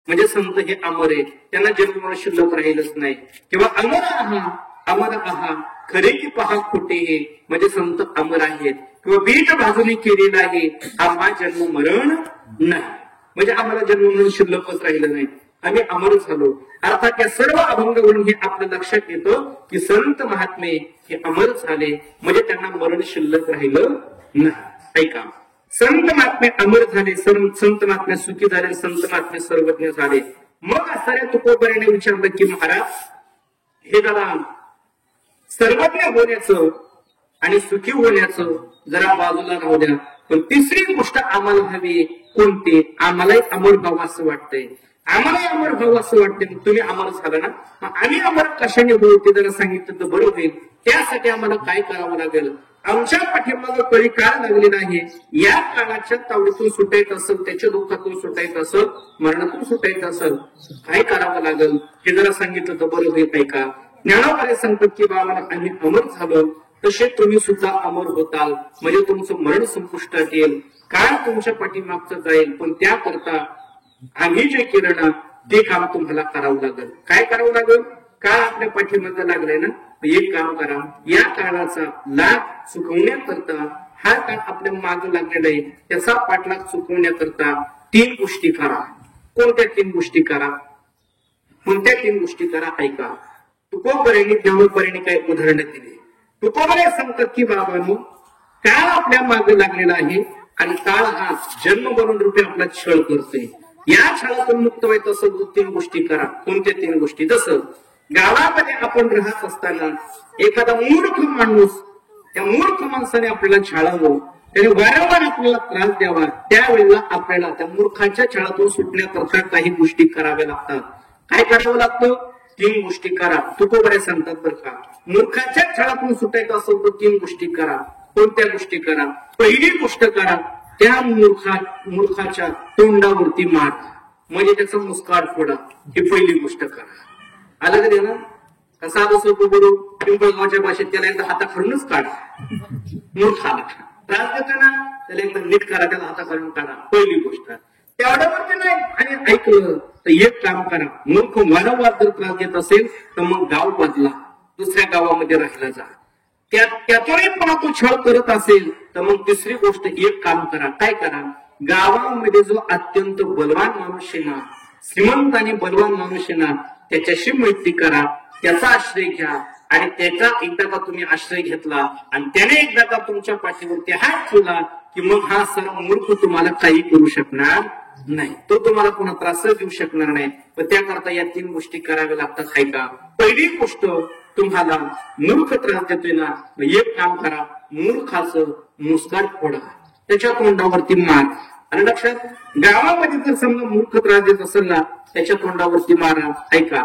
म्हणजे संत हे अमर आहे, त्यांना जन्म शिल्लक राहीलच नाही. किंवा अमर आहा खरे की पहा खोटे हे, म्हणजे संत अमर आहेत. किंवा बीट बाजूने केलेला आहे आम्हा जन्म मरण नाही, म्हणजे आम्हाला जन्म मरण शिल्लकच राहिलं नाही, आम्ही अमर झालो. अर्थात या सर्व अभंगावरून हे आपल्या लक्षात येतं की संत महात्मे हे अमर झाले, म्हणजे त्यांना मरण शिल्लक राहिलं नाही. ऐका, संत महात्मे अमर झाले, संत महात्मे सुखी झाले, संत महात्मे सर्वज्ञ झाले. मग असणाऱ्या तुकोबऱ्याने विचारलं की महाराज, हे जरा सर्वज्ञ होण्याचं आणि सुखी होण्याचं जरा बाजूला राहू द्या, पण तिसरी गोष्ट आम्हाला हवी. कोणती? आम्हालाही अमर भाव असं वाटतंय, आम्हाला अमर भाव असं वाटते. तुम्ही अमर झाला ना, मग आम्ही अमर कशाने होऊ ते जरा सांगितलं तर बरं होईल. त्यासाठी आम्हाला काय करावं लागेल? आमच्या पाठीमागं कळी काळ लागलेला आहे, या काळाच्या तावडीतून सुटायचं असेल, त्याच्या दुःखातून सुटायचं असेल, मरणातून सुटायचं असेल, काय करावं लागेल हे जरा सांगितलं तर बरं होईल. ऐका, ज्ञानोबा सांगतात की बाबा आम्ही अमर झालो, तसे तुम्ही सुद्धा अमर होताल, म्हणजे तुमचं मरण संपुष्टात येईल, काळ तुमच्या पाठीमागचं जाईल. पण त्याकरता आम्ही जे केलं ना ते काम तुम्हाला करावं लागेल. काय करावं लागेल? काळ आपल्या पाठीमागं लागलाय ना, एक काम करा, या काळाचा लाभ चुकवण्याकरता, हा काळ आपल्या मागं लागलेला आहे त्याचा पाठलाग चुकवण्याकरता 3 गोष्टी करा. कोणत्या 3 गोष्टी करा? कोणत्या 3 गोष्टी करा? ऐका, तुकोबऱ्यांनी ज्ञानोबऱ्यांनी काय उदाहरण दिले. तुकोबरे सांगतात की बाबांनो, काळ आपल्या मागे लागलेला आहे आणि काळ हा जन्म बनून रूपे आपला छळ करतोय. या छळातून मुक्त व्हायचं असेल तर 3 गोष्टी करा. कोणत्या 3 गोष्टी? जसं गावामध्ये आपण राहत असताना एखादा मूर्ख माणूस, त्या मूर्ख माणसाने आपल्याला छळावं, त्याने वारंवार आपल्याला त्रास द्यावा, त्यावेळेला आपल्याला त्या मूर्खाच्या छळातून सुटण्याकरता काही गोष्टी कराव्या लागतात. काय करावं लागतं? 3 गोष्टी करा. तुकोबरे सांगतात बरं का, मूर्खाच्या छळातून सुटायचं असेल तर 3 गोष्टी करा. कोणत्या गोष्टी करा? पहिली गोष्ट करा, त्या मूर्खाच्या तोंडावरती मार, म्हणजे त्याचा मुस्काट फोडा. ही पहिली गोष्ट करा. आलं का ना? कसा सोपं बोलू, पिंपळगावच्या भाषेत त्याला एकदा हाताखालूनच काढा. मूर्खाला त्रास देतो ना, त्याला एकदा नीट करा, त्याला हाताखालून काढा. पहिली गोष्ट. तेवढ्यावरती नाही आणि ऐकलं तर एक काम करा, मूर्ख वारंवार जर त्रास देत असेल तर मग गाव बदला, दुसऱ्या गावामध्ये राहिला जा. त्यातूनही पुन्हा तो छळ करत असेल तर मग तिसरी गोष्ट, एक काम करा. काय करा? गावामध्ये जो अत्यंत बलवान माणूस आहे ना, श्रीमंत आणि बलवान माणूस आहे ना, त्याच्याशी मैत्री करा, त्याचा आश्रय घ्या. आणि त्याचा एकदा का तुम्ही आश्रय घेतला आणि त्याने एकदा का तुमच्या पाठीवरती हात ठेवला की मग हा सर्व मूर्ख तुम्हाला काही करू शकणार नाही, तो तुम्हाला पुन्हा त्रास देऊ शकणार नाही. पण त्याकरता या 3 गोष्टी कराव्या लागतात. ऐका, पहिली गोष्ट, तुम्हाला मूर्ख त्रास देतोय ना, एक काम करा, मूर्खाचं मुस्काट फोडा, त्याच्या तोंडावरती मार. आणि लक्षात, गावामध्ये जर समजा मूर्ख त्रास देत असेल ना, त्याच्या तोंडावरती मारा. ऐका,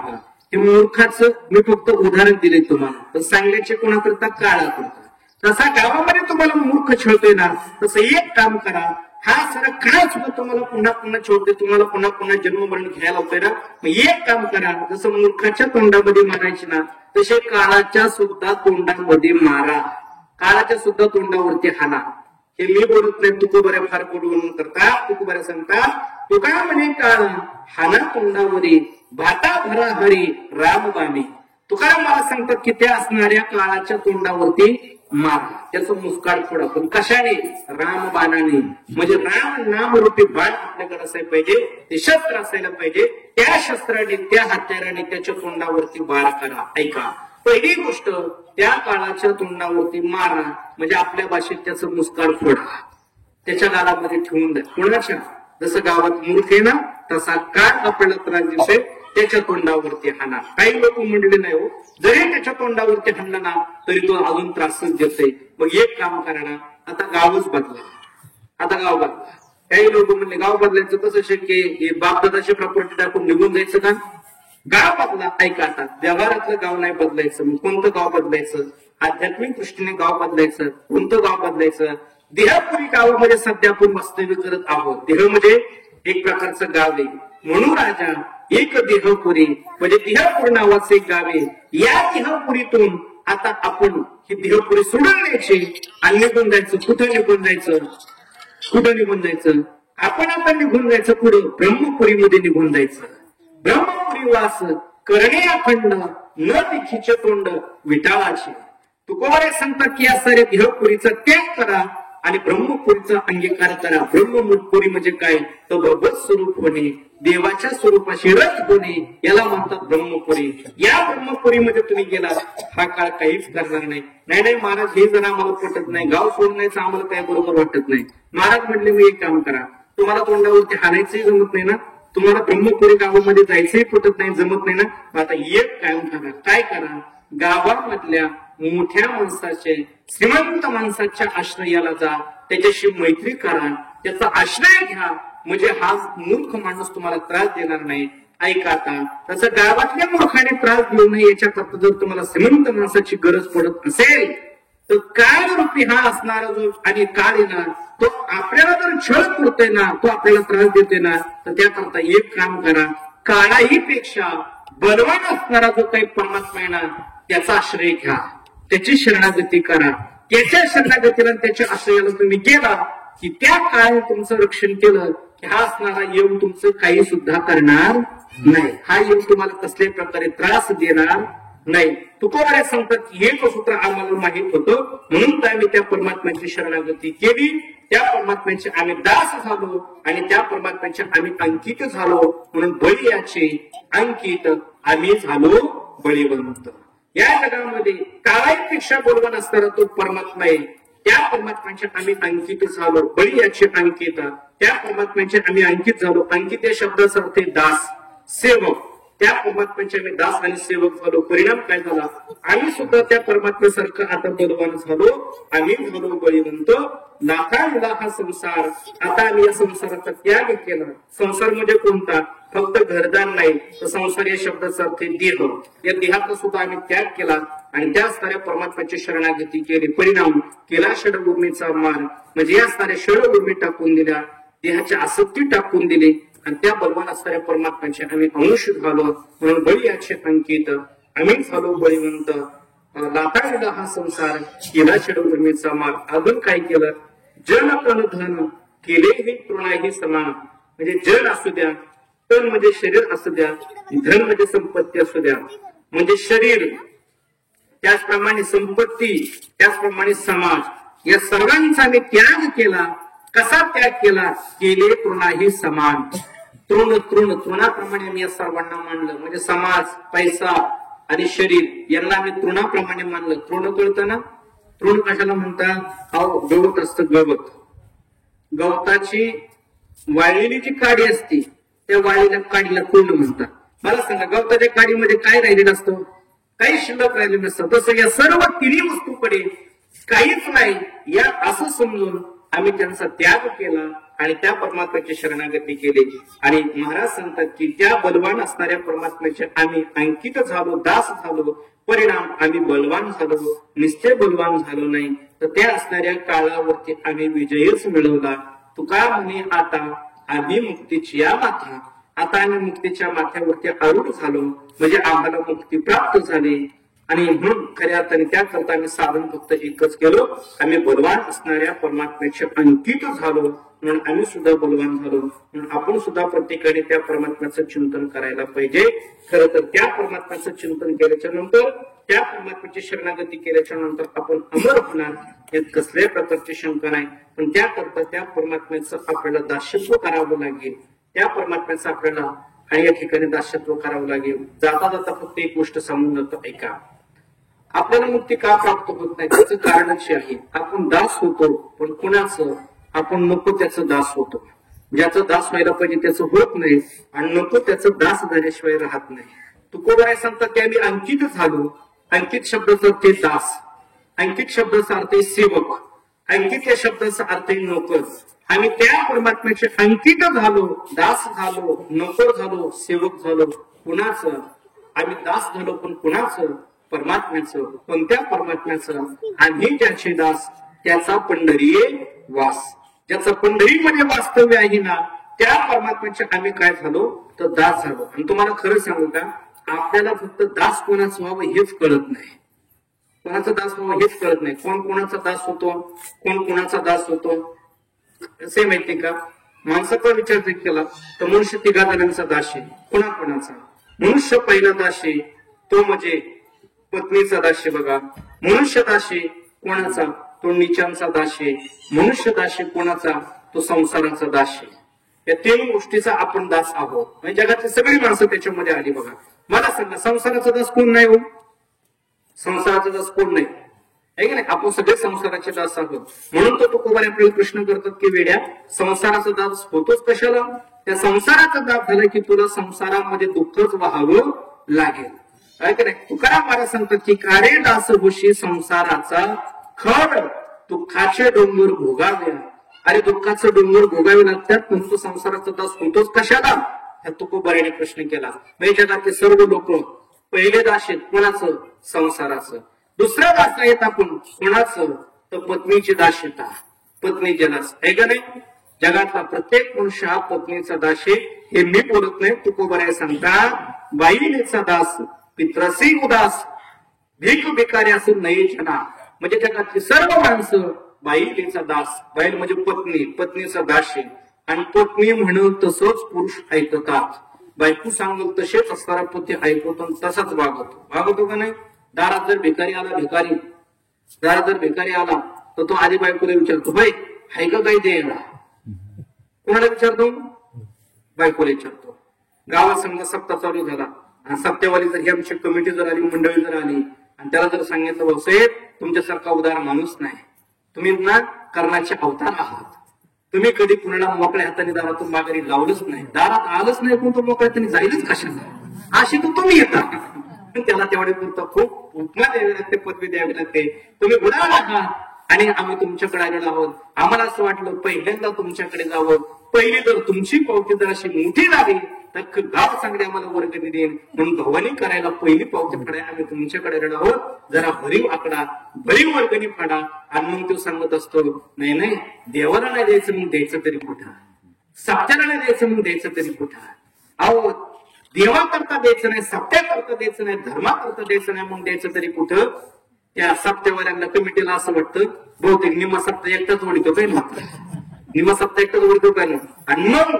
हे मूर्खाचं मी फक्त उदाहरण दिले तुम्हाला, तर सांगण्याचे कोणाकरता? काळाकरता. तसा गावामध्ये तुम्हाला मूर्ख छळतोय ना, तसं एक काम करा, हा सारा काळ सुद्धा तुम्हाला पुन्हा पुन्हा छळतोय, तुम्हाला पुन्हा पुन्हा जन्म मरण घ्यायला होतोय ना, मग एक काम करा, जसं मूर्खाच्या तोंडामध्ये मारायचे ना, तसे काळाच्या सुद्धा तोंडामध्ये मारा, काळाच्या सुद्धा तोंडावरती हाना. हे मी बोलत नाही, तुकोबऱ्या फार बोलून करतात. तुकोबऱ्या सांगतात, तुका म्हणे काळ हाना तोंडावरी, भाता भरा हरी रामबाणी. तुकाराम मला सांगतात की त्या असणाऱ्या काळाच्या तोंडावरती मारा, त्याचं मुस्काट फोडा. पण कशाने? रामबाणाने. म्हणजे राम नाम रूपी बाण आपल्याकडे असायला पाहिजे, ते शस्त्र असायला पाहिजे. त्या शस्त्राने, त्या हत्याराने त्याच्या तोंडावरती वार करा. ऐका, पहिली गोष्ट, त्या काळाच्या तोंडावरती मारा, म्हणजे आपल्या भाषेत त्याचं मुस्काट फोडा, त्याच्या गालामध्ये ठेवून द्या. कोणाच्या? जसं गावात मूर्ख आहे ना, तसा काळ आपल्याला त्रास दिसतोय, त्याच्या तोंडावरती हाना. काही लोक म्हणले नाही हो, जरी त्याच्या तोंडावरती हाणला ना तरी तो अजून त्रासच देतोय. मग एक काम करा ना, आता गावच बदला, आता गाव बदला. काही लोक म्हणले गाव बदलायचं कसं शक्य आहे? बापदादाची प्रॉपर्टी टाकून निघून जायचं का? गाव बदला. ऐका, आता व्यवहारातलं गाव नाही बदलायचं, मग कोणतं गाव बदलायचं? आध्यात्मिक दृष्टीने गाव बदलायचं. कोणतं गाव बदलायचं? देहपुरी गावामध्ये सध्या आपण वास्तव्य करत आहोत. देह म्हणजे एक प्रकारचं गाव आहे. म्हणून राजा एक देहपुरी, म्हणजे देहपूर नावाचं एक गाव आहे. या देहपुरीतून आता आपण ही देहपुरी सोडून द्यायची आणि निघून जायचं. कुठं निघून जायचं? कुठं निघून जायचं? आपण आता निघून जायचं पुढे ब्रह्मपुरीमध्ये निघून जायचं. ब्रह्मपुरी वास करणे अखंड न दिखीचे तोंड विटाळाचे. तुकोबारे सांगतात की या सारे देहपुरीचा त्याग करा आणि ब्रह्मपुरीचा अंगीकार करा. ब्रह्मपुरी म्हणजे काय तर भगवत स्वरूप होणे, देवाच्या स्वरूपाशी रथ होणे, याला म्हणतात ब्रह्मपुरी. या ब्रह्मपुरीमध्ये तुम्ही गेला हा काळ काहीच करणार नाही. नाही नाही महाराज हे जर आम्हाला पटत नाही, गाव सोडण्याचं आम्हाला काय बरोबर वाटत नाही. महाराज म्हटले मी एक काम करा, तुम्हाला तोंडावरती हाणायचंही जमत नाही ना, तुम्हाला ब्रह्मपुरी गावामध्ये जायचंही पटत नाही, जमत नाही ना, आता एक काम करा. काय करा, गावामधल्या मोठ्या माणसाचे, श्रीमंत माणसाच्या आश्रयाला जा, त्याच्याशी मैत्री करा, त्याचा आश्रय घ्या, म्हणजे हा मूर्ख माणूस तुम्हाला त्रास देणार नाही. ऐका आता, तसं गावातल्या मूर्खाने त्रास देऊ नये याच्याकरता जर तुम्हाला श्रीमंत माणसाची गरज पडत असेल तर काळ रूपी हा असणारा जो आणि काळ येणार तो आपल्याला जर छळ करतोय ना, तो आपल्याला त्रास देतोय ना, तर त्याकरता एक काम करा, काळाही पेक्षा बलवान असणारा जो काही परमात्मा आहे ना त्याचा आश्रय घ्या, त्याची शरणागती करा. त्याच्या शरणागतीला त्याच्या आश्रयाला तुम्ही गेला की त्या काळाने तुमचं रक्षण केलं की हा असणारा योग तुमचं काही सुद्धा करणार नाही. हा योग तुम्हाला कसल्याही प्रकारे त्रास देणार नाही. तुकोबारे सांगतात एक सूत्र आम्हाला माहित होतं म्हणून तर आम्ही त्या परमात्म्याची शरणागती केली, त्या परमात्म्याचे आम्ही दास झालो आणि त्या परमात्म्याचे आम्ही अंकित झालो. म्हणून बळी याचे अंकित आम्ही झालो बळीवंत. या जगामध्ये काळापेक्षा बलवान असणारा तो परमात्मा आहे, त्या परमात्म्याचे आम्ही अंकित झालो. बळी याचे अंकित, त्या परमात्म्याचे आम्ही अंकित झालो. अंकित या शब्दाचा अर्थ दास, सेवक. त्या परमात्म्याचे आम्ही दास आणि सेवक झालो. परिणाम काय झाला, आम्ही सुद्धा त्या परमात्म्यासारखं आता बलवान झालो, आम्ही झालो बळीवंत. नाथा दिला हा संसार, आता आम्ही या संसाराचा त्याग केला. संसार म्हणजे कोणता, फक्त घरदार नाही, तर संसार या शब्दाचा अर्थ देह. या देहाचा सुद्धा आम्ही त्याग केला आणि त्या साऱ्या परमात्म्याची शरणागती केली. परिणाम केला षडभूमीचा मान, म्हणजे या साऱ्या षडभूमी टाकून दिल्या, देहाची आसक्ती टाकून दिली आणि त्या बलवान असणाऱ्या परमात्म्याचे आम्ही अंश झालो. म्हणून बळी याचे अंकित आम्ही झालो बळीवंत. लाथा हा संसार केला षडभूमीचा मान. अजून काय केलं, जन तन धन केले हे तृणाही समान. म्हणजे जन असू द्या, तन म्हणजे शरीर असू द्या, धन म्हणजे संपत्ती असू द्या, म्हणजे शरीर त्याचप्रमाणे संपत्ती, त्याचप्रमाणे समाज, या सर्वांचा आम्ही त्याग केला. कसा त्याग केला, केले तृणाही समान. तृणाप्रमाणे आम्ही या सर्वांना मानलं. म्हणजे समाज, पैसा आणि शरीर यांना आम्ही तृणाप्रमाणे मानलं. तृण कळतं ना, तृण कशाला म्हणतात, गवत असतं. गवत, गवताची वाळलेली जी काडी असते त्या वाळलेल्या काडीला तृण म्हणतात. मला सांगा, गवताच्या काडीमध्ये काय राहिलेलं असतं, काही शिल्लक राहिलेलं नसतं. तसं या सर्व तिन्ही वस्तूकडे काहीच नाही या असं समजून आम्ही त्यांचा त्याग केला आणि त्या परमात्म्याची शरणागती केली. आणि महाराज सांगतात की त्या बलवान असणाऱ्या परमात्म्याचे आम्ही अंकित झालो, दास झालो. परिणाम आम्ही बलवान झालो, निश्चय बलवान झालो नाही, तर त्या असणाऱ्या काळावरती आम्ही विजयच मिळवला. तुका म्हणे आता आम्ही मुक्तीची या माथा, आता आम्ही मुक्तीच्या माथ्यावरती आरूढ झालो, म्हणजे आम्हाला मुक्ती प्राप्त झाली. आणि म्हणून खऱ्या अर्थाने त्याकरता आम्ही साधन फक्त एकच केलो, आम्ही बलवान असणाऱ्या परमात्म्याचे अंकित झालो, म्हणून आम्ही सुद्धा बलवान झालो. म्हणून आपण सुद्धा प्रत्येकाने त्या परमात्म्याचं चिंतन करायला पाहिजे. खरं तर त्या परमात्म्याचं चिंतन केल्याच्या नंतर, त्या परमात्म्याची शरणागती केल्याच्या नंतर आपण अमर होणार यात कसल्याही प्रकारची शंका नाही. पण त्याकरता त्या परमात्म्याचं आपल्याला दास्यत्व करावं लागेल. त्या परमात्म्याचं आपल्याला आणि या ठिकाणी दास्यत्व करावं लागेल. जाता जाता फक्त एक गोष्ट सांगून जातो, ऐका. आपल्याला मुक्ती का प्राप्त होत नाही त्याचं कारणच आहे, आपण दास होतो, पण कुणाचं, आपण नको त्याचं दास होतो. ज्याचं दास व्हायला पाहिजे त्याचं होत नाही आणि नको त्याचं दास झाल्याशिवाय राहत नाही. तुकोबाराय सांगतात की आम्ही अंकित झालो. अंकित शब्दाचा अर्थ दास, अंकित शब्दाचा अर्थ सेवक, अंकित या शब्दाचा अर्थ नोकर. आम्ही त्या परमात्म्याचे अंकित झालो, दास झालो, नोकर झालो, सेवक झालो. कुणाचं, आम्ही दास झालो पण कुणाचं, परमात्म्याचं. कोणत्या परमात्म्याचं, आम्ही ज्याचे दास त्याचा पंढरी वास, ज्याचं पंढरीमध्ये वास्तव्य आहे ना त्या परमात्म्याचे आम्ही काय झालो तर दास झालो. आणि तुम्हाला खरं सांगू का, आपल्याला फक्त दास कोणाचं व्हावं हेच कळत नाही. कोणाचा दास व्हावं हेच कळत नाही. कोण कोणाचा दास होतो, कोण कोणाचा दास होतो. कसे माहितीये का, माणसाचा विचार जर केला तर मनुष्य तिघा जणांचा दास आहे. कोणाकोणाचा? मनुष्य पहिला दास आहे तो म्हणजे पत्नीचा दास आहे बघा. मनुष्य दास आहे कोणाचा? तो नीचांचा दास आहे. मनुष्य दास आहे कोणाचा? तो संसाराचा दास आहे. या तीन गोष्टीचा आपण दास आहोत. म्हणजे जगातली सगळी माणसं त्याच्यामध्ये आली बघा. मला सांगा संसाराचा दास कोण नाही हो? संसाराचा दास कोण नाही आहे की नाही? आपण सगळे संसाराचे दास आहोत. म्हणून तो तुकोबार आपल्याला प्रश्न करतात की वेड्या संसाराचा दास होतोच कशाला? त्या संसाराचा दास झाला की तुला संसारामध्ये दुःखच व्हावं लागेल. काय की नाही? तुकाराम महाराज सांगतात की कारे दास होशी संसाराचा खड दुःखाचे डोंगर भोगावे. अरे दुःखाचं डोंगर भोगावे लागतात पण तू संसाराचा दास होतोच कशाला? ह्या तुकोबाराने प्रश्न केला. म्हणजे जगातले सर्व लोक पहिले दास आहेत कोणाचं? संसाराचं. दुसऱ्या दास आहेत आपण कोणाचं? तर पत्नीचे दास येतात. पत्नीचे दास आहे का नाही? जगातला प्रत्येक मनुष्य हा पत्नीचा दास आहे. हे मी बोलत नाही, तुकोबाराय सांगतात बाईनेचा दास पित्रसी उदास भीक भिकारी असून नये जना. म्हणजे जगातली सर्व माणसं बाईलेचा दास. बाईल म्हणजे पत्नी, पत्नीचा दास आहे. आणि पत्नी म्हणून तसंच पुरुष ऐकतात. बायको सांगत तसेच असणारा पती ऐकतो तसाच वागतो का नाही? दारात जर भिकारी आला तर तो आधी बायकोला विचारतो भाई हाय का काही द्यायला? कोणाला विचारतो? बायकोला विचारतो. गावात समजा सप्ताह चालू झाला आणि सप्त्यावाली जर ही आमची कमिटी जर आली, मंडळी जर आली आणि त्याला जर सांगितलं भाऊसाहेब तुमच्यासारखा उदार माणूस नाही, तुम्ही ना कर्णाचे अवतार आहात, तुम्ही कधी कुणाला मोकळ्या हाताने दारातून माघारी लावलंच नाही, दारात आलंच नाही पण तो मोकळ्या हाताने जाईलच कशाला, अशी तर तुम्ही येता. त्याला तेवढे पुरतं खूप उपमा द्यावी लागते, पदवी द्यावी लागते. तुम्ही गुणाला आहात आणि आम्ही तुमच्याकडे आलेलो आहोत. आम्हाला असं वाटलं पहिल्यांदा तुमच्याकडे जावं. पहिली जर तुमची पावती जर अशी मोठी झाली तर गाव चांगले आम्हाला वर्गणी देईल म्हणून भवानी करायला पहिली पावती फाडायला आम्ही तुमच्याकडे आलेलो आहोत. जरा भरीव आकडा, भरीव वर्गणी फाडा. आणि मग तो सांगत असतो नाही देवाला नाही द्यायचं मग द्यायचं तरी कुठं, सप्त्याला नाही द्यायचं मग द्यायचं तरी कुठं. अहो देवा करता द्यायचं नाही, सप्त्या करता द्यायचं नाही, धर्मा करता द्यायचं नाही मग द्यायचं तरी कुठं. त्या सप्त्यावाल्यांना कमिटीला असं वाटतं बहुतेक निम्मा सप्ताह एकटाच ओढतो काय ना, निम्मा सप्ताह एकटाच ओढतो काय ना. आणि मग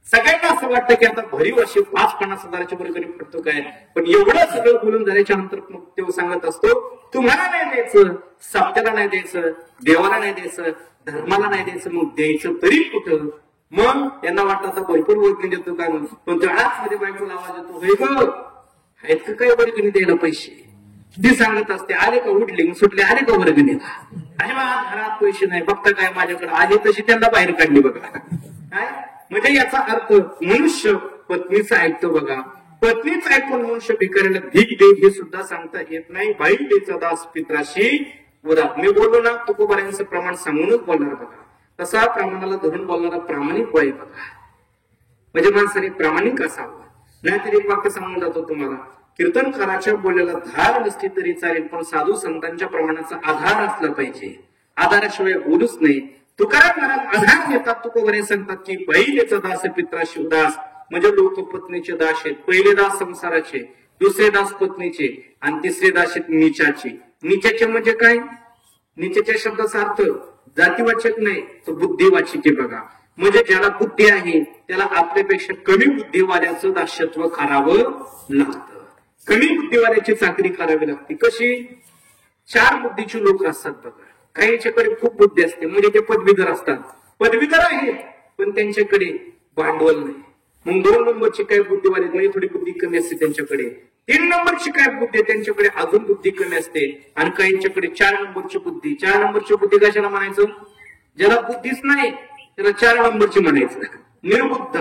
सगळ्यांना असं वाटतं की आता भरीव अशी 50-50 हजाराची वर्गणी पडतो काय. पण एवढं सगळं बोलून झाल्याच्या नंतर मग तो सांगत असतो तुम्हाला नाही द्यायचं, सप्त्याला नाही द्यायचं, देवाला नाही द्यायचं, धर्माला नाही द्यायचं मग द्यायचं तरी कुठं. मग त्यांना वाटतं आता भरपूर वर्गणी देतो काय म्हणून. पण त्या आतमध्ये बायकोला आवाज येतो हे ग आहेत का काय वर्गणी द्यायला पैसे. ती सांगत असते आले का उठले सुटले आले का वर्गणीला. अरे बा घरात पैसे नाही बघता काय माझ्याकडे आले तशी त्यांना बाहेर काढली बघा. काय म्हणजे याचा अर्थ मनुष्य पत्नीचा ऐकतो बघा. पत्नीचा ऐकून मनुष्य भिकाऱ्याला भीक दे हे सुद्धा सांगता येत नाही. बाईलेचा दास पित्राशी उदास. मी बोललो ना तुकोबारांचं प्रमाण सांगूनच बोलणार बघा. तसा प्रमाणाला धरून बोलणारा प्रामाणिक वाई बघा. म्हणजे माणसाने प्रामाणिक असावं. नाहीतर एक वाक्य सांगून जातो तुम्हाला, कीर्तनकाराच्या बोलण्याला धार नसली तरी चालेल पण साधू संतांच्या प्रमाणाचा आधार असला पाहिजे. आधाराशिवाय बोलूच नाही. तुकाराम महाराज आधार देतात. तुकोबारे सांगतात की बैलेचा दास पित्राशी उदास. म्हणजे लोक पत्नीचे दास आहेत. पहिले दास संसाराचे, दुसरे दास पत्नीचे आणि तिसरे दास आहेत नीचाचे. नीचाचे म्हणजे काय? नीचेच्या शब्दाचा अर्थ जातीवाचक नाही तर बुद्धिवाचक आहे बघा. म्हणजे ज्याला बुद्धी आहे त्याला आपल्यापेक्षा कमी बुद्धिवाल्याचं दास्यत्व करावं लागतं. कमी बुद्धिवाल्याची चाकरी करावी लागते. कशी? 4 बुद्धीची लोक असतात बघा. काहींच्याकडे खूप बुद्धी असते म्हणजे ते पदवीधर असतात, पदवीधर आहेत पण त्यांच्याकडे भांडवल नाही. मग 2 नंबरची काय बुद्धिवाले म्हणजे थोडी बुद्धी कमी असते त्यांच्याकडे. 3 नंबरची काय बुद्धी त्यांच्याकडे अजून बुद्धी कमी असते. आणि काहींच्याकडे 4 नंबरची बुद्धी. 4 नंबरची बुद्धी कशाला म्हणायचं? ज्याला बुद्धीच नाही त्याला 4 नंबरची म्हणायचं, निर्बुद्ध.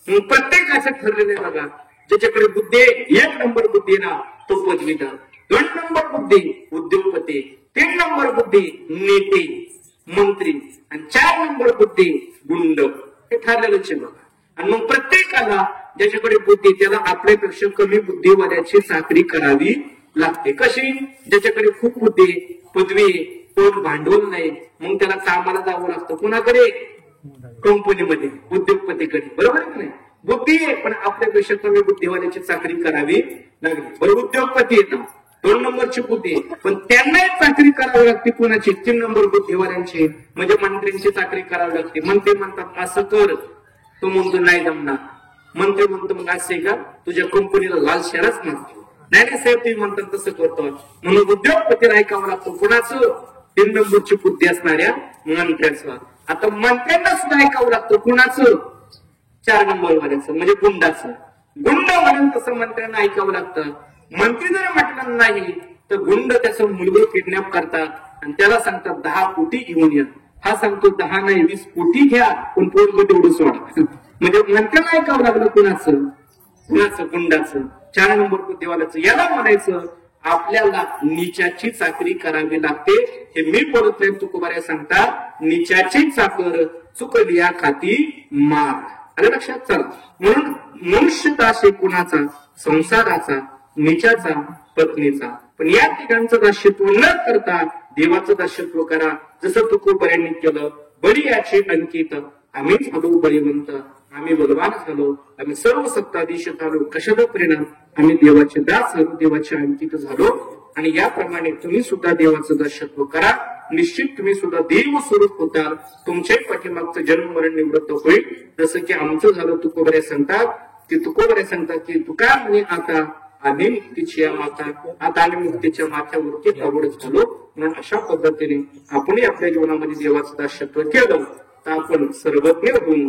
मग प्रत्येकाचं ठरलेलं आहे बघा. ज्याच्याकडे बुद्धी 1 नंबर बुद्धी ना तो पदवीधर, 2 नंबर बुद्धी उद्योगपती, 3 नंबर बुद्धी नेते मंत्री आणि 4 नंबर बुद्धी गुंड. हे ठरलेलंच आहे बघा. आणि मग प्रत्येकाला ज्याच्याकडे बुद्धी त्याला आपल्यापेक्षा कमी बुद्धिवाल्याची चाकरी करावी लागते. कशी? ज्याच्याकडे खूप बुद्धी, पदवी, पण भांडवल नाही मग त्याला कामाला जावं लागतं. कुणाकडे? कंपनीमध्ये, उद्योगपतीकडे. बरोबर आहे की नाही? बुद्धी आहे पण आपल्यापेक्षा कमी बुद्धिवाल्याची चाकरी करावी लागली. बरोबर उद्योगपती येतो 2 नंबरची बुद्धी, पण त्यांनाही चाकरी करावी लागते. कोणाची? 3 नंबर बुद्धीवाल्यांची, म्हणजे मंत्र्यांची चाकरी करावी लागते. मंत्री म्हणतात असं कर, तो म्हणतो नाही जमणार. मंत्री म्हणतो मग असे का, तुझ्या कंपनीला लाल शेअरच नसतो. नाही नाही साहेब तुम्ही म्हणतात तसं करतो, म्हणून उद्योगपतीला ऐकावं लागतं. कोणाचं? 3 नंबरची बुद्धी असणाऱ्या मंत्र्याचं. आता मंत्र्यांना सुद्धा ऐकावं लागतं. कुणाचं? 4 नंबर वाल्याचं, म्हणजे गुंडाचं. गुंड म्हणून तसं मंत्र्यांना ऐकावं लागतं. मंत्री जर म्हटलं नाही तर गुंड त्याचं मुलगा किडनॅप करतात आणि त्याला सांगतात 10 कोटी घेऊन या. हा सांगतो 10 नाही 20 कोटी घ्या, पण पोरगं तेवढं सोडा. म्हणजे मंत्र्यांना ऐकावं लागलं. कुणाचं? कुणाचं? गुंडाचं. 4 नंबर बुद्धिवाल्याचं. याला म्हणायचं आपल्याला नीचाची चाकरी करावी लागते. हे मी बोलत नाही, तुकोबाऱ्या सांगतात नीचाची चाकर चुकलिया खाती मार. आलं लक्षात? चला, म्हणून मनुष्य दास कुणाचा? संसाराचा, नीचाचा, पत्नीचा. पण या ठिकाणचं दास्यत्व न करता देवाचं दास्यत्व करा, जसं तुकोबाऱ्यांनी केलं. बळी याचे अंकित, आम्ही झालो बळीवंत, आम्ही बलवान झालो, आम्ही सर्व सत्ताधीश झालो. कशाचा परिणाम? आम्ही देवाचे दास झालो, देवाचे अंकित झालो. आणि याप्रमाणे तुम्ही सुद्धा देवाचं दास्यत्व करा. निश्चित तुम्ही सुद्धा देव स्वरूप होताल. तुमच्याही पाठीमागचं जन्म मरण निवृत्त होईल. जसं की आमचं झालं. तुकोबाऱ्या सांगतात की तुका म्हणे आता आम्ही मुक्तीची माता, आता आम्ही मुक्तीच्या माथ्यावरती आवड झालो. म्हणून अशा पद्धतीने आपणही आपल्या जीवनामध्ये देवाचं दास्यत्व केलं तर आपण सर्वज्ञ होऊ,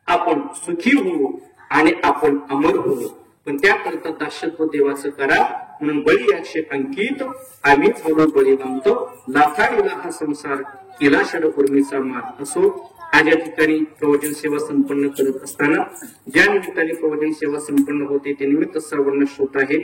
आपण सुखी होऊ आणि आपण अमर होऊ. पण त्याकरता दास्यत्व देवाचं करा. म्हणून बळी याचे अंकित, आम्ही झालो बळीवंत, लाथाडीला हा संसार केला षड उर्मीचा मार. असो, आज या ठिकाणी प्रवचन सेवा संपन्न करत असताना ज्या निमित्ताने प्रवचन सेवा संपन्न होते ते निमित्त सर्वांना श्रोत आहे.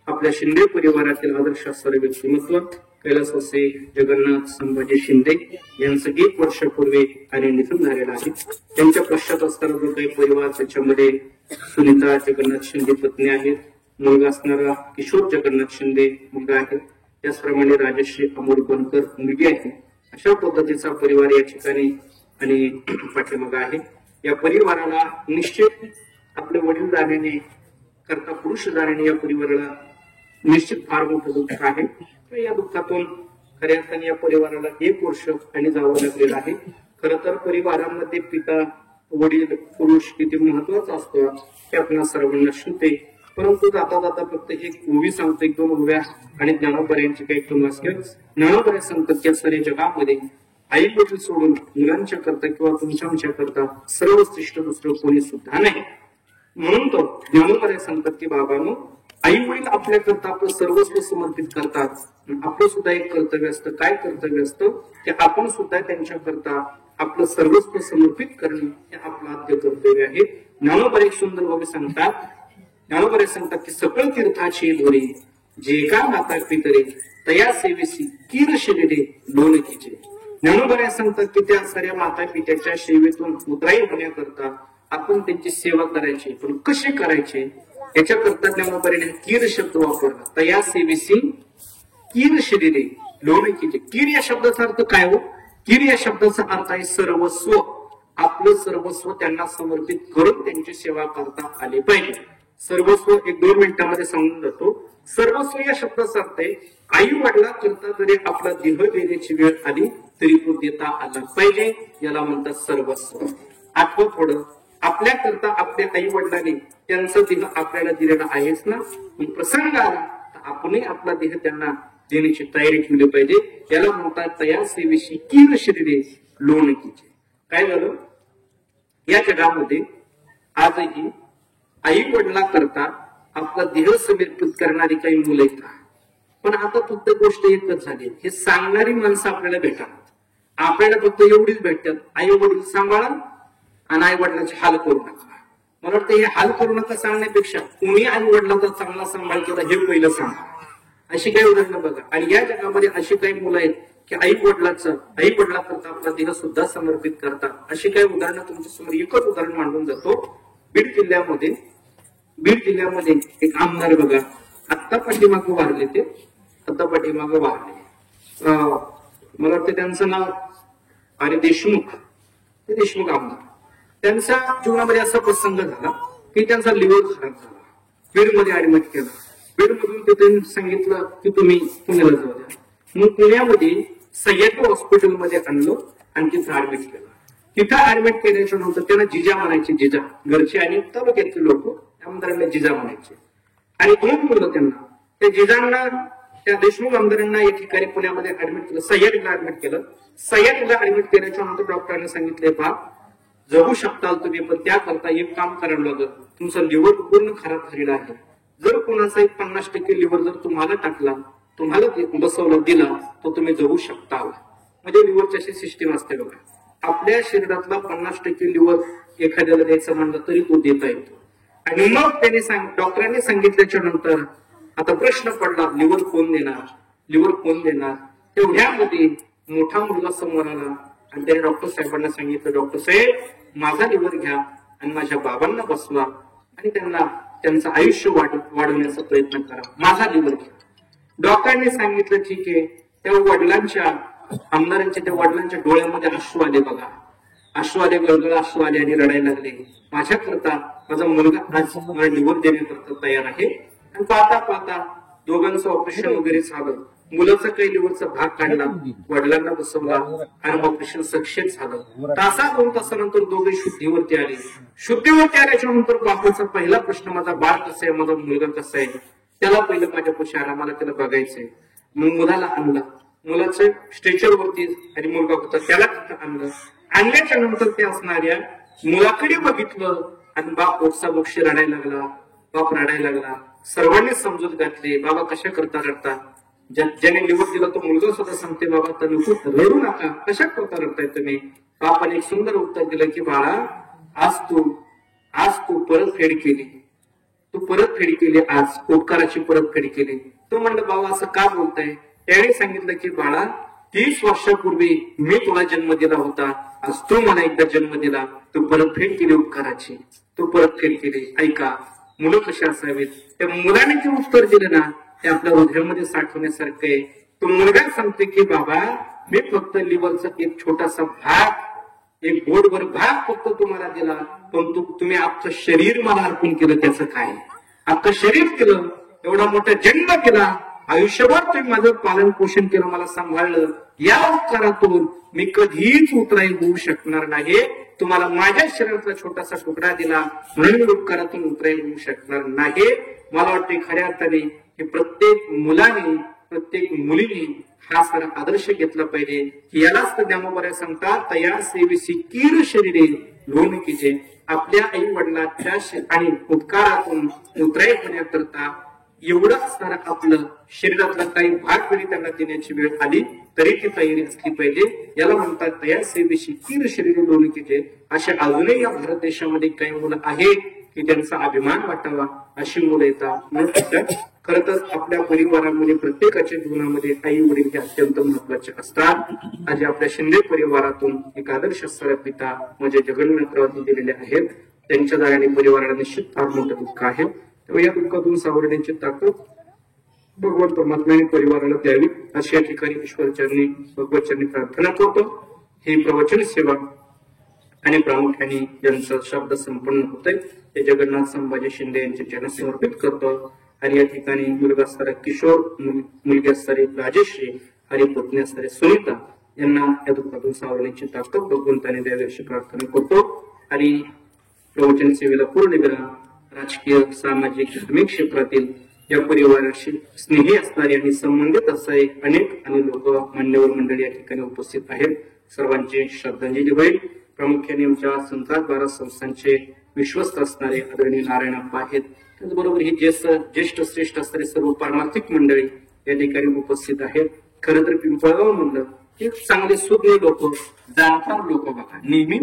आपल्या शिंदे परिवारातील आदर्श सर्व व्यक्तिमत्व कैलासवासी जगन्नाथ संभाजी शिंदे यांचं 1 वर्षापूर्वी आणि निधन झालेलं आहे. त्यांच्या पश्चात असताना जो काही परिवार, त्याच्यामध्ये सुनीता जगन्नाथ शिंदे पत्नी आहेत, मुलगा असणारा किशोर जगन्नाथ शिंदे मुलगा आहे, त्याचप्रमाणे राजश्री अमोल बनकर मुलगी आहे. अशा पद्धतीचा परिवार या ठिकाणी आणि पाठीमागा आहे. या परिवाराला निश्चित आपले वडील झाल्याने, करता पुरुष झाल्याने या परिवाराला निश्चित फार मोठं दुःख आहे. या दुःखातून खऱ्या अर्थाने या परिवाराला 1 वर्ष आणि जावं लागलेलं आहे. खर तर परिवारामध्ये पिता, वडील, पुरुष किती महत्वाचा असतो हे आपल्या सर्वांना शिकते. परंतु जाता जाता फक्त हे ओवी सांगतो 1-2 ओव्या आणि ज्ञानोबऱ्यांची काही वाक्य. ज्ञानोबऱ्या सांगतात की साऱ्या जगामध्ये आई वडील सोडून मुलांच्या करता किंवा तुमच्या करता सर्वश्रेष्ठ दुसरं कोणी सुद्धा नाही. म्हणून तो ज्ञानोबऱ्या सांगतात की बाबांनो, आई वडील आपल्या करता आपलं सर्वस्व समर्पित करतात. आपलं सुद्धा एक कर्तव्य असतं. काय कर्तव्य असतं? की आपण सुद्धा त्यांच्या करता आपलं सर्वस्व समर्पित करणे हे आपलं आद्य कर्तव्य आहे. ज्ञानोबऱ्या एक सुंदर बाबी सांगतात. ज्ञानोबऱ्या सांगतात की सकळ तीर्थाची दोरे जे का माता पितरे तया सेवेसी कीर शरीरे लोन कीचे. ज्ञानोबऱ्या सांगतात की त्या साऱ्या माता पित्याच्या सेवेतून उतराई होण्याकरता आपण त्यांची सेवा करायची. पण कशी करायची याच्याकरता ज्ञानोबऱ्याने कीर शब्द वापरला. तया सेवेसी कीर शरीरे लोन कीचे. कीर या शब्दाचा अर्थ काय हो? कीर या शब्दाचा अर्थ आहे सर्वस्व. आपलं सर्वस्व त्यांना समर्पित करून त्यांची सेवा करता आली पाहिजे. सर्वस्व 1-2 मिनिटांमध्ये सांगून जातो. सर्वस्व या शब्दाचा अर्थ आहे आई वडिला करता जरी आपला देह देण्याची वेळ आली तरी तो देता आला पाहिजे. याला म्हणतात सर्वस्व. आठवं थोडं, आपल्या करता आपल्या आई वडिलांनी त्यांचा देह आपल्याला दिलेला आहेच ना. प्रसंग आला तर आपणही आपला देह त्यांना देण्याची तयारी ठेवली पाहिजे. याला म्हणतात तया सेवेशी कीर शरीरे लोन कीचे. काय झालं या जगामध्ये आजही आई वडिला करता आपला देह समर्पित करणारी काही मुलं आहेत. पण आता फक्त गोष्ट एकच झाली, हे सांगणारी माणसं आपल्याला भेटतात. आपल्याला फक्त एवढीच भेटतात, आई वडील सांभाळा आणि आई वडिलांचे हाल करू नका. मला वाटतं हे हाल करू नका सांगण्यापेक्षा तुम्ही आई वडिलांचा चांगला सांभाळ केला हे पहिलं सांगा. अशी काही उदाहरणं बघा. आणि या जगामध्ये अशी काही मुलं आहेत की आई वडिलांकरता आपला देह सुद्धा समर्पित करतात. अशी काही उदाहरणं तुमच्या समोर एकच उदाहरण मांडून जातो. बीड जिल्ह्यामध्ये एक आमदार बघा, आत्ता पाठीमागं वारले ते. मला वाटतं त्यांचं नाव आणि देशमुख आमदार. त्यांच्या जीवनामध्ये असा प्रसंग झाला की त्यांचा लिव्हर खराब झाला. बीडमध्ये ऍडमिट केला. बीडमधून तिथे सांगितलं की तुम्ही पुण्याला जाऊ द्या. मग पुण्यामध्ये सह्याद्री हॉस्पिटलमध्ये आणलं आणि तिथं ऍडमिट केलं. तिथं ऍडमिट केल्याच्या नंतर त्यांना जिजा म्हणायचे, जिजा. घरचे आणि तालुक्यातले लोक आमदारांना जिजा म्हणायचे. आणि एक मुलं त्यांना त्या जिजांना, त्या देशमुख आमदारांना या ठिकाणी पुण्यामध्ये ऍडमिट केलं, सह्याद्रीला ऍडमिट केलं. सह्याद्रीला ऍडमिट केल्याच्या नंतर डॉक्टरांनी सांगितले, पहा जगू शकताल तुम्ही, पण त्याकरता एक काम करावं लागेल, तुमचं लिव्हर पूर्ण खराब झालेलं आहे. जर कोणाचा 50% लिव्हर जर तुम्हाला टाकला, तुम्हाला बसवला दिला, तर तुम्ही जगू शकता. म्हणजे लिव्हरची अशी सिस्टीम असते बघा. आपल्या शरीरातला 50% लिव्हर एखाद्याला द्यायचं म्हणलं तरी तो देता येतो. आणि मग त्याने डॉक्टरांनी सांगितल्याच्या नंतर आता प्रश्न पडला, लिव्हर कोण देणार, लिव्हर कोण देणार. तेवढ्यामध्ये मोठा मुलगा समोर आला आणि त्याने डॉक्टर साहेबांना सांगितलं, डॉक्टर साहेब माझा लिव्हर घ्या आणि माझ्या बाबांना बसवा आणि त्यांना त्यांचं आयुष्य वाढवण्याचा प्रयत्न करा, माझा लिव्हर घ्या. डॉक्टरांनी सांगितलं ठीक आहे. त्या वडिलांच्या, आमदारांच्या त्या वडिलांच्या डोळ्यामध्ये अश्रू आले बघा, अश्रू आले, गळगळ अश्रू आले आणि रडायला लागले. माझ्याकरता माझा मुलगा आज मला लिव्हर देण्याकरता तयार आहे. आणि पाहता पाहता दोघांचं ऑपरेशन वगैरे झालं. मुलाचा काही लिव्हरचा भाग काढला, वडिलांना बसवला आणि ऑपरेशन सक्सेस झालं. तासा 2 तासानंतर दोघे शुद्धीवरती आले. शुद्धीवरती आल्याच्या नंतर बापाचा पहिला प्रश्न, माझा बाळ कसं आहे, माझा मुलगा कसा आहे, त्याला पहिलं माझ्या पशी आला, मला त्याला बघायचंय. मग मुलाला आणलं, मुलाचं स्ट्रेचरवरती आणि मुलगा होता त्याला तिथं आणलं. आणल्याच्या नंतर ते असणाऱ्या मुलाकडे बघितलं आणि बाप ओक्साबोक्षी रडायला लागला, बाप रडायला लागला. सर्वांनी समजूत घातली, बाबा कशा करता रडता. ज्याने लिव्हर दिला तो मुलगा सुद्धा सांगते, बाबा तर रडू नका, कशा करता रडताय तुम्ही. बापाने एक सुंदर उत्तर दिलं की बाळा आज तू परतफेड केली, तू परतफेड केली, आज उपकाराची परतफेड केली. तो म्हणलं बाबा असं का बोलताय. त्याने सांगितलं की बाळा 30 वर्षापूर्वी मी तुला जन्म दिला होता, आज तू मला एकदा जन्म दिला, तू परतफेड केली उपकाराची, तू परतफेड केली. ऐका मुलं कशी असावीत. त्या मुलाने जे उत्तर दिलं ना ते आपल्या हृदयामध्ये साठवण्यासारखं आहे. तो मुलगा सांगते की बाबा मी फक्त लिव्हरचा एक छोटासा भाग, एक बोटभर भाग फक्त तुम्हाला दिला, पण तुम्ही अख्खं शरीर मला अर्पण केलं. त्याचं काय, अख्खं शरीर केलं, एवढा मोठा जन्म केला, आयुष्यभर तुम्ही माझं पालन पोषण केलं, मला सांभाळलं. या उपकारातून मी कधीच उतराई होऊ शकणार नाही. तुम्हाला माझ्या शरीरातला छोटासा तुकडा दिला म्हणून उपकारातून उतराई होऊ शकणार नाही. मला वाटते खऱ्या अर्थाने की प्रत्येक मुलाने, प्रत्येक मुलीने हा सारा आदर्श घेतला पाहिजे. की यालाच तर ज्ञानोबा सांगतात, तया सेवेसी कीर शरीरे लोणकीचे. आपल्या आई वडिलांच्या आणि उपकारातून उतराई होण्याकरता एवढं असणारा आपलं शरीरातला काही भाग वेळी त्यांना देण्याची वेळ आली तरी ती तयारी असली पाहिजे. याला म्हणतात तया सेवेशी कीर शरीरे लोणकीचे. अशा अजूनही या भारत देशामध्ये काही मुलं आहेत की त्यांचा अभिमान वाटावा अशी मुलं येतात. खर तर आपल्या परिवारामध्ये प्रत्येकाच्या जीवनामध्ये आई वडील हे अत्यंत महत्वाचे असतात. आज आपल्या शिंदे परिवारातून एक आदर्श असणारे पिता म्हणजे जगन्नाथराव दिलेले आहेत. त्यांच्या दाराने परिवाराला निश्चित फार मोठं दुःख आहे. तेव्हा या दुःखातून सावरण्याची ताकद भगवंत परमात्म्याने परिवाराला द्यावी अशी या ठिकाणी ईश्वरचरणी भगवतचरणी प्रार्थना करतो. ही प्रवचन सेवा आणि प्रामुख्याने ज्यांचा शब्द संपन्न होतोय ते जगन्नाथ संभाजी शिंदे यांचे चरण समर्पित करतो. आणि या ठिकाणी मुलगा असणारे किशोर, मुलगी असणारी राजेश्री आणि पत्नी असणारे सुनीता यांना या दुःखातून सावरण्याची ताकद भगवंताने द्यावी अशी प्रार्थना करतो. आणि प्रवचन सेवेला पूर्ण विराम राजकीय, सामाजिक, धार्मिक क्षेत्रातील या परिवाराशी स्नेही असणारे आणि संबंधित असणारे अनेक आणि लोक मान्यवर मंडळी या ठिकाणी उपस्थित आहेत. सर्वांची श्रद्धांजली होईल. प्रामुख्याने आमच्या संतान बारा संस्थांचे विश्वस्त असणारे आदरणीय नारायण अप्पा आहेत. त्याचबरोबर ही ज्येष्ठ श्रेष्ठ असणारे सर्व पारमार्थिक मंडळी या ठिकाणी उपस्थित आहेत. खरं तर पिंपळगाव म्हणलं हे चांगले सुज्ञ लोक, जाणकार लोक बघा नेहमी